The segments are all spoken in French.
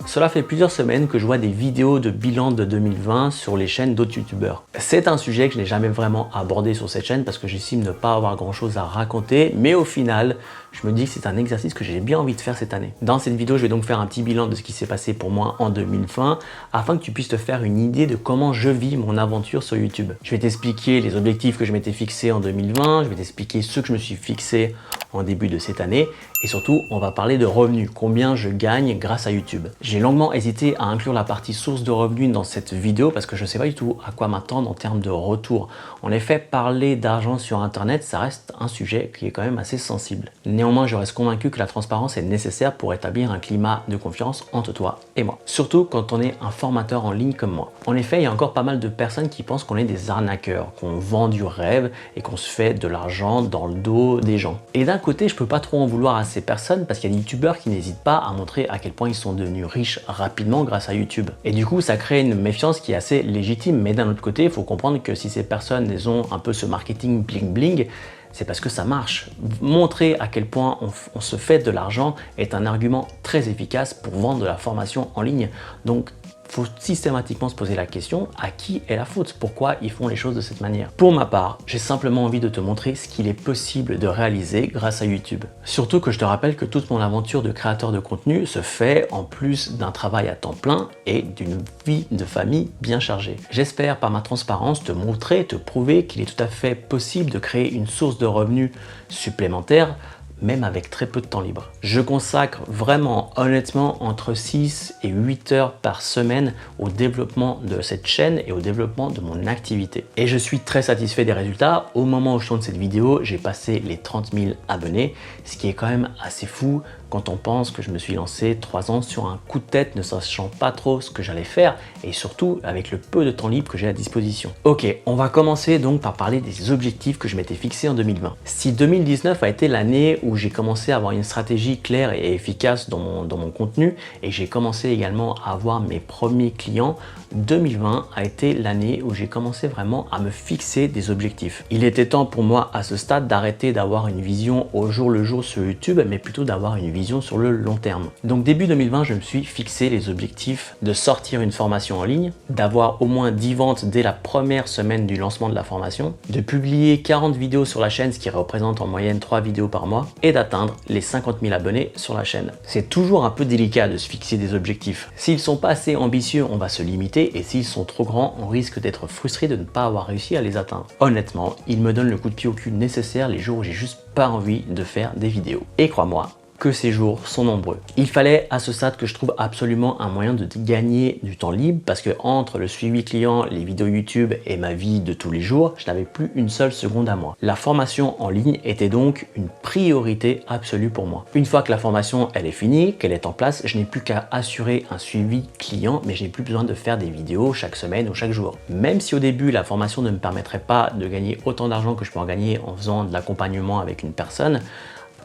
Cela fait plusieurs semaines que je vois des vidéos de bilan de 2020 sur les chaînes d'autres youtubeurs. C'est un sujet que je n'ai jamais vraiment abordé sur cette chaîne parce que j'estime ne pas avoir grand chose à raconter, mais au final, je me dis que c'est un exercice que j'ai bien envie de faire cette année. Dans cette vidéo, je vais donc faire un petit bilan de ce qui s'est passé pour moi en 2020 afin que tu puisses te faire une idée de comment je vis mon aventure sur YouTube. Je vais t'expliquer les objectifs que je m'étais fixés en 2020, je vais t'expliquer ceux que je me suis fixé en début de cette année et surtout, on va parler de revenus, combien je gagne grâce à YouTube. J'ai longuement hésité à inclure la partie source de revenus dans cette vidéo parce que je ne sais pas du tout à quoi m'attendre en termes de retour. En effet, parler d'argent sur Internet, ça reste un sujet qui est quand même assez sensible. Néanmoins, je reste convaincu que la transparence est nécessaire pour établir un climat de confiance entre toi et moi. Surtout quand on est un formateur en ligne comme moi. En effet, il y a encore pas mal de personnes qui pensent qu'on est des arnaqueurs, qu'on vend du rêve et qu'on se fait de l'argent dans le dos des gens. Et d'un côté, je peux pas trop en vouloir à ces personnes parce qu'il y a des youtubeurs qui n'hésitent pas à montrer à quel point ils sont devenus riches rapidement grâce à YouTube. Et du coup, ça crée une méfiance qui est assez légitime. Mais d'un autre côté, il faut comprendre que si ces personnes elles ont un peu ce marketing bling bling, c'est parce que ça marche. Montrer à quel point on se fait de l'argent est un argument très efficace pour vendre de la formation en ligne. Donc, il faut systématiquement se poser la question, à qui est la faute? Pourquoi ils font les choses de cette manière? Pour ma part, j'ai simplement envie de te montrer ce qu'il est possible de réaliser grâce à YouTube. Surtout que je te rappelle que toute mon aventure de créateur de contenu se fait en plus d'un travail à temps plein et d'une vie de famille bien chargée. J'espère par ma transparence te montrer, te prouver qu'il est tout à fait possible de créer une source de revenus supplémentaire même avec très peu de temps libre. Je consacre vraiment, honnêtement, entre 6 et 8 heures par semaine au développement de cette chaîne et au développement de mon activité. Et je suis très satisfait des résultats. Au moment où je tourne cette vidéo, j'ai passé les 30 000 abonnés, ce qui est quand même assez fou quand on pense que je me suis lancé 3 ans sur un coup de tête, ne sachant pas trop ce que j'allais faire et surtout avec le peu de temps libre que j'ai à disposition. Ok, on va commencer donc par parler des objectifs que je m'étais fixé en 2020. Si 2019 a été l'année où j'ai commencé à avoir une stratégie claire et efficace dans mon contenu et j'ai commencé également à avoir mes premiers clients, 2020 a été l'année où j'ai commencé vraiment à me fixer des objectifs. Il était temps pour moi à ce stade d'arrêter d'avoir une vision au jour le jour sur YouTube, mais plutôt d'avoir une vision sur le long terme. Donc début 2020, je me suis fixé les objectifs de sortir une formation en ligne, d'avoir au moins 10 ventes dès la première semaine du lancement de la formation, de publier 40 vidéos sur la chaîne, ce qui représente en moyenne 3 vidéos par mois, et d'atteindre les 50 000 abonnés sur la chaîne. C'est toujours un peu délicat de se fixer des objectifs. S'ils sont pas assez ambitieux, on va se limiter, et s'ils sont trop grands, on risque d'être frustré de ne pas avoir réussi à les atteindre. Honnêtement, ils me donnent le coup de pied au cul nécessaire les jours où j'ai juste pas envie de faire des vidéos. Et crois-moi, que ces jours sont nombreux. Il fallait à ce stade que je trouve absolument un moyen de gagner du temps libre parce que entre le suivi client, les vidéos YouTube et ma vie de tous les jours, je n'avais plus une seule seconde à moi. La formation en ligne était donc une priorité absolue pour moi. Une fois que la formation elle est finie, qu'elle est en place, je n'ai plus qu'à assurer un suivi client, mais je n'ai plus besoin de faire des vidéos chaque semaine ou chaque jour. Même si au début la formation ne me permettrait pas de gagner autant d'argent que je peux en gagner en faisant de l'accompagnement avec une personne,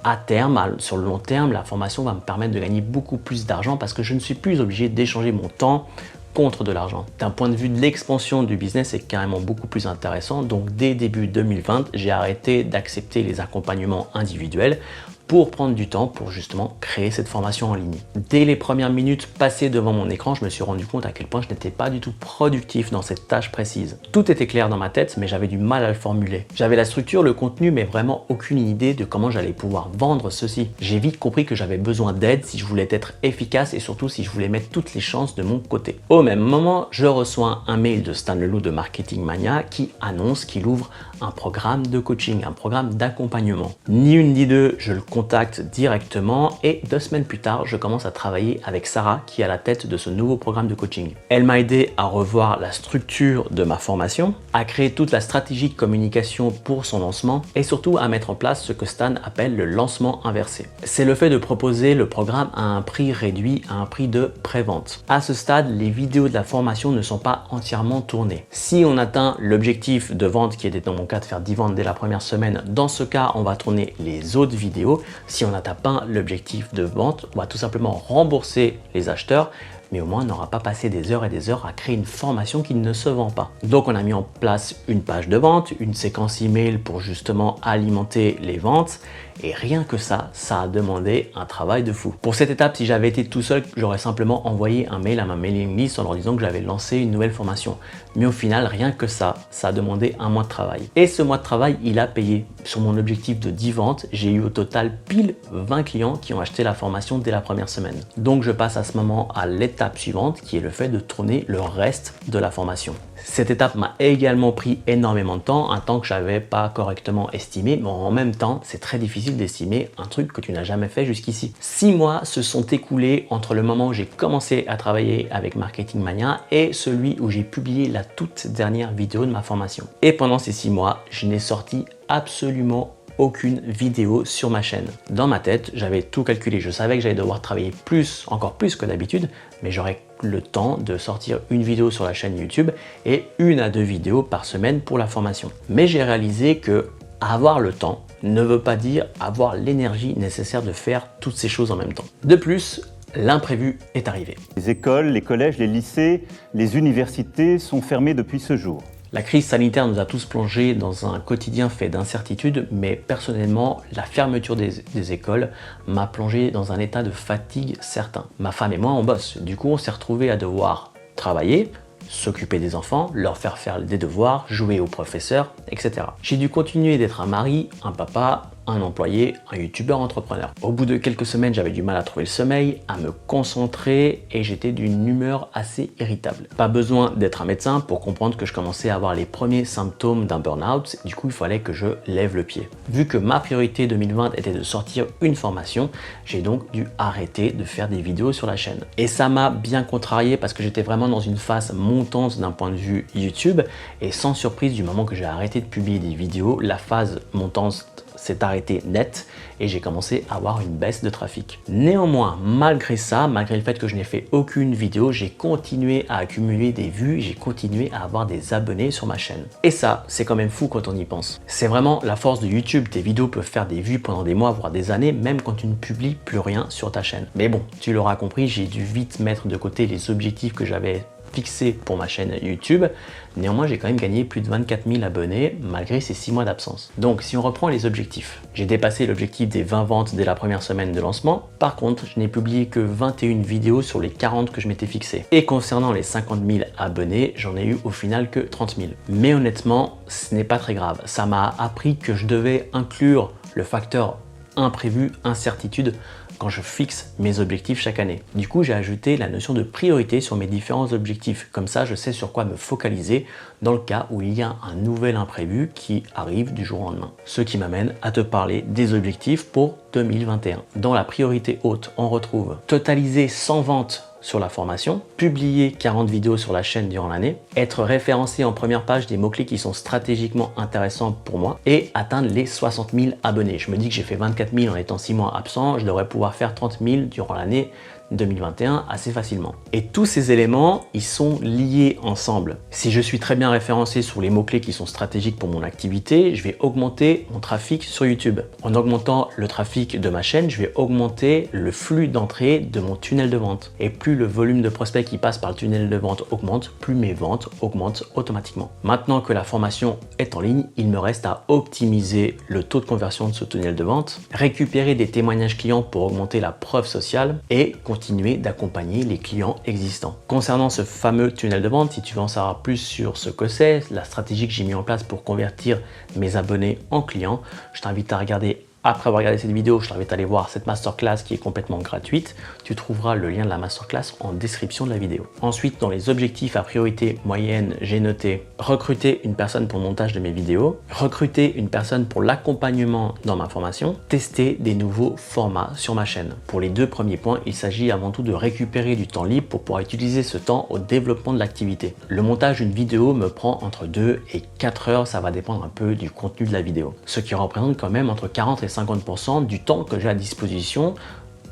à terme, sur le long terme, la formation va me permettre de gagner beaucoup plus d'argent parce que je ne suis plus obligé d'échanger mon temps contre de l'argent. D'un point de vue de l'expansion du business, c'est carrément beaucoup plus intéressant. Donc dès début 2020, j'ai arrêté d'accepter les accompagnements individuels pour prendre du temps pour justement créer cette formation en ligne. Dès les premières minutes passées devant mon écran, je me suis rendu compte à quel point je n'étais pas du tout productif dans cette tâche précise. Tout était clair dans ma tête, mais j'avais du mal à le formuler. J'avais la structure, le contenu, mais vraiment aucune idée de comment j'allais pouvoir vendre ceci. J'ai vite compris que j'avais besoin d'aide si je voulais être efficace et surtout si je voulais mettre toutes les chances de mon côté. Au même moment, je reçois un mail de Stan Leloup de Marketing Mania qui annonce qu'il ouvre un programme de coaching, un programme d'accompagnement. Ni une ni deux, je le contacte directement et 2 semaines plus tard, je commence à travailler avec Sarah qui est à la tête de ce nouveau programme de coaching. Elle m'a aidé à revoir la structure de ma formation, à créer toute la stratégie de communication pour son lancement et surtout à mettre en place ce que Stan appelle le lancement inversé. C'est le fait de proposer le programme à un prix réduit, à un prix de pré-vente. À ce stade, les vidéos de la formation ne sont pas entièrement tournées. Si on atteint l'objectif de vente qui était dans mon cas de faire 10 ventes dès la première semaine, dans ce cas, on va tourner les autres vidéos. Si on n'atteint pas l'objectif de vente, on va tout simplement rembourser les acheteurs, mais au moins on n'aura pas passé des heures et des heures à créer une formation qui ne se vend pas. Donc on a mis en place une page de vente, une séquence email pour justement alimenter les ventes, et rien que ça a demandé un travail de fou. Pour cette étape, si j'avais été tout seul, j'aurais simplement envoyé un mail à ma mailing list en leur disant que j'avais lancé une nouvelle formation. Mais au final, rien que ça a demandé un mois de travail. Et ce mois de travail, il a payé. Sur mon objectif de 10 ventes, j'ai eu au total pile 20 clients qui ont acheté la formation dès la première semaine. Donc je passe à ce moment à l'étape suivante qui est le fait de tourner le reste de la formation. Cette étape m'a également pris énormément de temps, un temps que je n'avais pas correctement estimé, mais en même temps, c'est très difficile d'estimer un truc que tu n'as jamais fait jusqu'ici. 6 mois se sont écoulés entre le moment où j'ai commencé à travailler avec Marketing Mania et celui où j'ai publié la toute dernière vidéo de ma formation. Et pendant ces 6 mois, je n'ai sorti absolument aucune vidéo sur ma chaîne. Dans ma tête, j'avais tout calculé. Je savais que j'allais devoir travailler encore plus que d'habitude, mais j'aurais le temps de sortir une vidéo sur la chaîne YouTube et 1 à 2 vidéos par semaine pour la formation. Mais j'ai réalisé que avoir le temps ne veut pas dire avoir l'énergie nécessaire de faire toutes ces choses en même temps. De plus, l'imprévu est arrivé. Les écoles, les collèges, les lycées, les universités sont fermés depuis ce jour. La crise sanitaire nous a tous plongés dans un quotidien fait d'incertitudes, mais personnellement, la fermeture des écoles m'a plongé dans un état de fatigue certain. Ma femme et moi, on bosse. Du coup, on s'est retrouvés à devoir travailler, s'occuper des enfants, leur faire faire des devoirs, jouer aux professeurs, etc. J'ai dû continuer d'être un mari, un papa, un employé, un youtubeur entrepreneur. Au bout de quelques semaines, j'avais du mal à trouver le sommeil, à me concentrer et j'étais d'une humeur assez irritable. Pas besoin d'être un médecin pour comprendre que je commençais à avoir les premiers symptômes d'un burn-out, du coup il fallait que je lève le pied. Vu que ma priorité 2020 était de sortir une formation, j'ai donc dû arrêter de faire des vidéos sur la chaîne. Et ça m'a bien contrarié parce que j'étais vraiment dans une phase montante d'un point de vue YouTube et sans surprise, du moment que j'ai arrêté de publier des vidéos, la phase montante s'est arrêté net et j'ai commencé à avoir une baisse de trafic. Néanmoins, malgré ça, malgré le fait que je n'ai fait aucune vidéo, j'ai continué à accumuler des vues, j'ai continué à avoir des abonnés sur ma chaîne. Et ça, c'est quand même fou quand on y pense. C'est vraiment la force de YouTube. Tes vidéos peuvent faire des vues pendant des mois, voire des années, même quand tu ne publies plus rien sur ta chaîne. Mais bon, tu l'auras compris, j'ai dû vite mettre de côté les objectifs que j'avais fixé pour ma chaîne YouTube. Néanmoins, j'ai quand même gagné plus de 24 000 abonnés malgré ces 6 mois d'absence. Donc, si on reprend les objectifs, j'ai dépassé l'objectif des 20 ventes dès la première semaine de lancement. Par contre, je n'ai publié que 21 vidéos sur les 40 que je m'étais fixé. Et concernant les 50 000 abonnés, j'en ai eu au final que 30 000. Mais honnêtement, ce n'est pas très grave. Ça m'a appris que je devais inclure le facteur imprévu, incertitude, quand je fixe mes objectifs chaque année. Du coup, j'ai ajouté la notion de priorité sur mes différents objectifs. Comme ça, je sais sur quoi me focaliser dans le cas où il y a un nouvel imprévu qui arrive du jour au lendemain. Ce qui m'amène à te parler des objectifs pour 2021. Dans la priorité haute, on retrouve totaliser 100 ventes sur la formation, publier 40 vidéos sur la chaîne durant l'année, être référencé en première page des mots-clés qui sont stratégiquement intéressants pour moi et atteindre les 60 000 abonnés. Je me dis que j'ai fait 24 000 en étant 6 mois absent, je devrais pouvoir faire 30 000 durant l'année 2021 assez facilement. Et tous ces éléments, ils sont liés ensemble. Si je suis très bien référencé sur les mots-clés qui sont stratégiques pour mon activité, je vais augmenter mon trafic sur YouTube. En augmentant le trafic de ma chaîne, je vais augmenter le flux d'entrée de mon tunnel de vente. Et plus le volume de prospects qui passent par le tunnel de vente augmente, plus mes ventes augmentent automatiquement. Maintenant que la formation est en ligne, il me reste à optimiser le taux de conversion de ce tunnel de vente, récupérer des témoignages clients pour augmenter la preuve sociale et continuer d'accompagner les clients existants. Concernant ce fameux tunnel de vente, si tu veux en savoir plus sur ce que c'est, la stratégie que j'ai mis en place pour convertir mes abonnés en clients, je t'invite à regarder. Après avoir regardé cette vidéo, je t'invite à aller voir cette masterclass qui est complètement gratuite. Tu trouveras le lien de la masterclass en description de la vidéo. Ensuite, dans les objectifs à priorité moyenne, j'ai noté recruter une personne pour le montage de mes vidéos, recruter une personne pour l'accompagnement dans ma formation, tester des nouveaux formats sur ma chaîne. Pour les 2 premiers points, il s'agit avant tout de récupérer du temps libre pour pouvoir utiliser ce temps au développement de l'activité. Le montage d'une vidéo me prend entre 2 et 4 heures, ça va dépendre un peu du contenu de la vidéo. Ce qui représente quand même entre 40 et 50% du temps que j'ai à disposition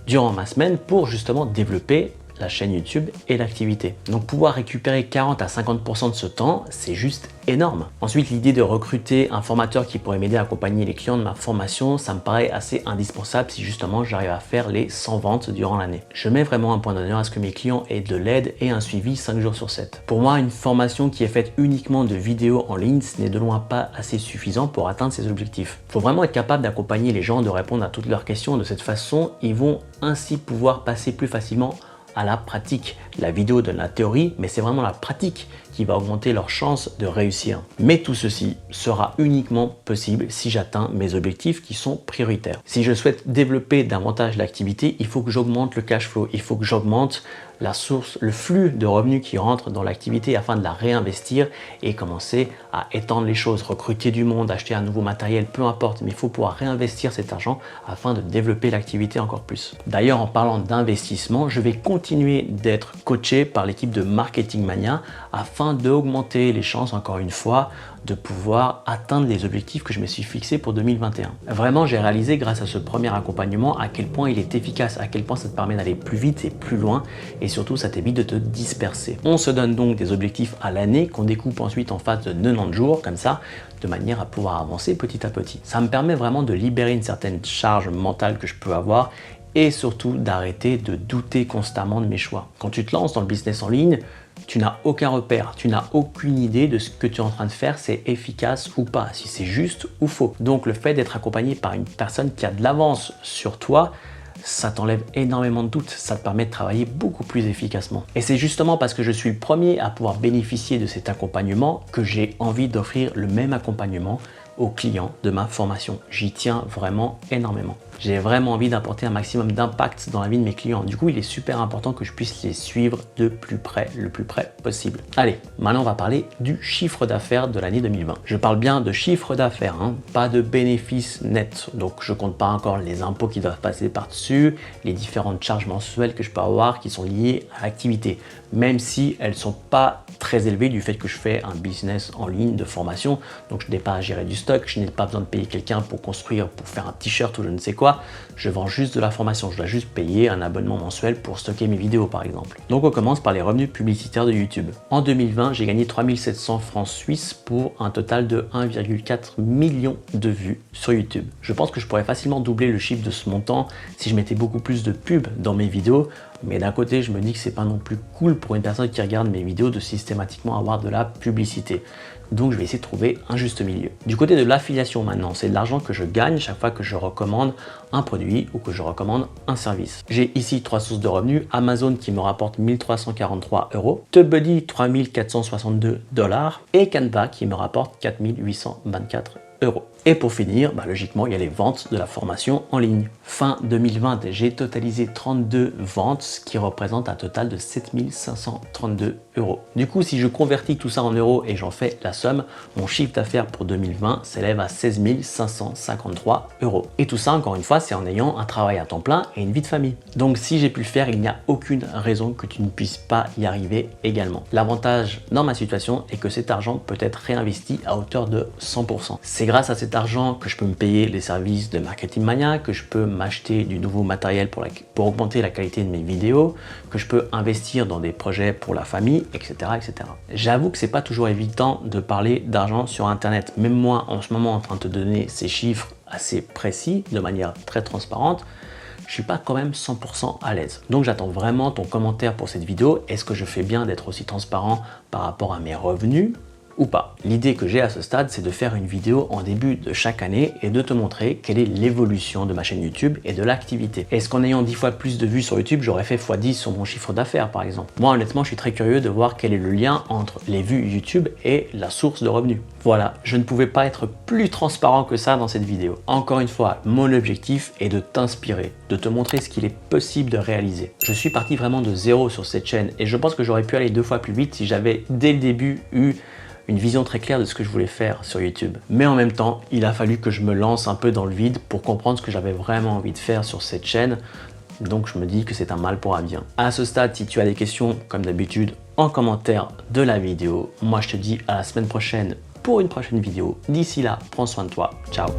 durant ma semaine pour justement développer la chaîne YouTube et l'activité. Donc pouvoir récupérer 40 à 50% de ce temps, c'est juste énorme. Ensuite, l'idée de recruter un formateur qui pourrait m'aider à accompagner les clients de ma formation, ça me paraît assez indispensable si justement j'arrive à faire les 100 ventes durant l'année. Je mets vraiment un point d'honneur à ce que mes clients aient de l'aide et un suivi 5 jours sur 7. Pour moi, une formation qui est faite uniquement de vidéos en ligne, ce n'est de loin pas assez suffisant pour atteindre ces objectifs. Il faut vraiment être capable d'accompagner les gens, de répondre à toutes leurs questions. De cette façon, ils vont ainsi pouvoir passer plus facilement à la pratique. La vidéo donne la théorie, mais c'est vraiment la pratique qui va augmenter leurs chances de réussir. Mais tout ceci sera uniquement possible si j'atteins mes objectifs qui sont prioritaires. Si je souhaite développer davantage l'activité, il faut que j'augmente le cash flow, il faut que j'augmente la source, le flux de revenus qui rentre dans l'activité afin de la réinvestir et commencer à étendre les choses, recruter du monde, acheter un nouveau matériel, peu importe, mais il faut pouvoir réinvestir cet argent afin de développer l'activité encore plus. D'ailleurs, en parlant d'investissement, je vais continuer d'être coaché par l'équipe de Marketing Mania afin d'augmenter les chances, encore une fois, de pouvoir atteindre les objectifs que je me suis fixés pour 2021. Vraiment, j'ai réalisé grâce à ce premier accompagnement à quel point il est efficace, à quel point ça te permet d'aller plus vite et plus loin et surtout ça t'évite de te disperser. On se donne donc des objectifs à l'année qu'on découpe ensuite en phase de 90 jours comme ça, de manière à pouvoir avancer petit à petit. Ça me permet vraiment de libérer une certaine charge mentale que je peux avoir et surtout d'arrêter de douter constamment de mes choix. Quand tu te lances dans le business en ligne, tu n'as aucun repère, tu n'as aucune idée de ce que tu es en train de faire, c'est efficace ou pas, si c'est juste ou faux. Donc le fait d'être accompagné par une personne qui a de l'avance sur toi, ça t'enlève énormément de doutes, ça te permet de travailler beaucoup plus efficacement. Et c'est justement parce que je suis le premier à pouvoir bénéficier de cet accompagnement que j'ai envie d'offrir le même accompagnement aux clients de ma formation. J'y tiens vraiment énormément. J'ai vraiment envie d'apporter un maximum d'impact dans la vie de mes clients. Du coup, il est super important que je puisse les suivre de plus près, le plus près possible. Allez, maintenant on va parler du chiffre d'affaires de l'année 2020. Je parle bien de chiffre d'affaires, pas de bénéfices nets. Donc je compte pas encore les impôts qui doivent passer par-dessus, les différentes charges mensuelles que je peux avoir qui sont liées à l'activité, même si elles sont pas très élevées du fait que je fais un business en ligne de formation. Donc je n'ai pas à gérer du stock, je n'ai pas besoin de payer quelqu'un pour construire, pour faire un t-shirt ou je ne sais quoi. Je vends juste de la formation, je dois juste payer un abonnement mensuel pour stocker mes vidéos par exemple. Donc on commence par les revenus publicitaires de YouTube. En 2020, j'ai gagné 3700 francs suisses pour un total de 1,4 million de vues sur YouTube. Je pense que je pourrais facilement doubler le chiffre de ce montant si je mettais beaucoup plus de pubs dans mes vidéos. Mais d'un côté, je me dis que c'est pas non plus cool pour une personne qui regarde mes vidéos de systématiquement avoir de la publicité. Donc je vais essayer de trouver un juste milieu. Du côté de l'affiliation maintenant, c'est de l'argent que je gagne chaque fois que je recommande un produit ou que je recommande un service. J'ai ici 3 sources de revenus. Amazon qui me rapporte 1343 €, TubeBuddy 3462 $ et Canva qui me rapporte 4824 €. Et pour finir, logiquement, il y a les ventes de la formation en ligne. Fin 2020, j'ai totalisé 32 ventes, ce qui représente un total de 7532 €. Du coup, si je convertis tout ça en euros et j'en fais la somme, mon chiffre d'affaires pour 2020 s'élève à 16 553 €. Et tout ça, encore une fois, c'est en ayant un travail à temps plein et une vie de famille. Donc si j'ai pu le faire, il n'y a aucune raison que tu ne puisses pas y arriver également. L'avantage dans ma situation est que cet argent peut être réinvesti à hauteur de 100%. C'est grâce à cet argent que je peux me payer les services de Marketing Mania, que je peux m'acheter du nouveau matériel pour augmenter la qualité de mes vidéos, que je peux investir dans des projets pour la famille, etc. etc. J'avoue que c'est pas toujours évident de parler d'argent sur Internet. Même moi, en ce moment, en train de te donner ces chiffres assez précis, de manière très transparente, je suis pas quand même 100% à l'aise. Donc j'attends vraiment ton commentaire pour cette vidéo. Est-ce que je fais bien d'être aussi transparent par rapport à mes revenus ou pas? L'idée que j'ai à ce stade, c'est de faire une vidéo en début de chaque année et de te montrer quelle est l'évolution de ma chaîne YouTube et de l'activité. Est-ce qu'en ayant 10 fois plus de vues sur YouTube, j'aurais fait x10 sur mon chiffre d'affaires par exemple? Moi honnêtement, je suis très curieux de voir quel est le lien entre les vues YouTube et la source de revenus. Voilà, je ne pouvais pas être plus transparent que ça dans cette vidéo. Encore une fois, mon objectif est de t'inspirer, de te montrer ce qu'il est possible de réaliser. Je suis parti vraiment de zéro sur cette chaîne et je pense que j'aurais pu aller 2 fois plus vite si j'avais dès le début eu une vision très claire de ce que je voulais faire sur YouTube. Mais en même temps, il a fallu que je me lance un peu dans le vide pour comprendre ce que j'avais vraiment envie de faire sur cette chaîne. Donc je me dis que c'est un mal pour un bien. À ce stade, si tu as des questions, comme d'habitude, en commentaire de la vidéo. Moi, je te dis à la semaine prochaine pour une prochaine vidéo. D'ici là, prends soin de toi. Ciao.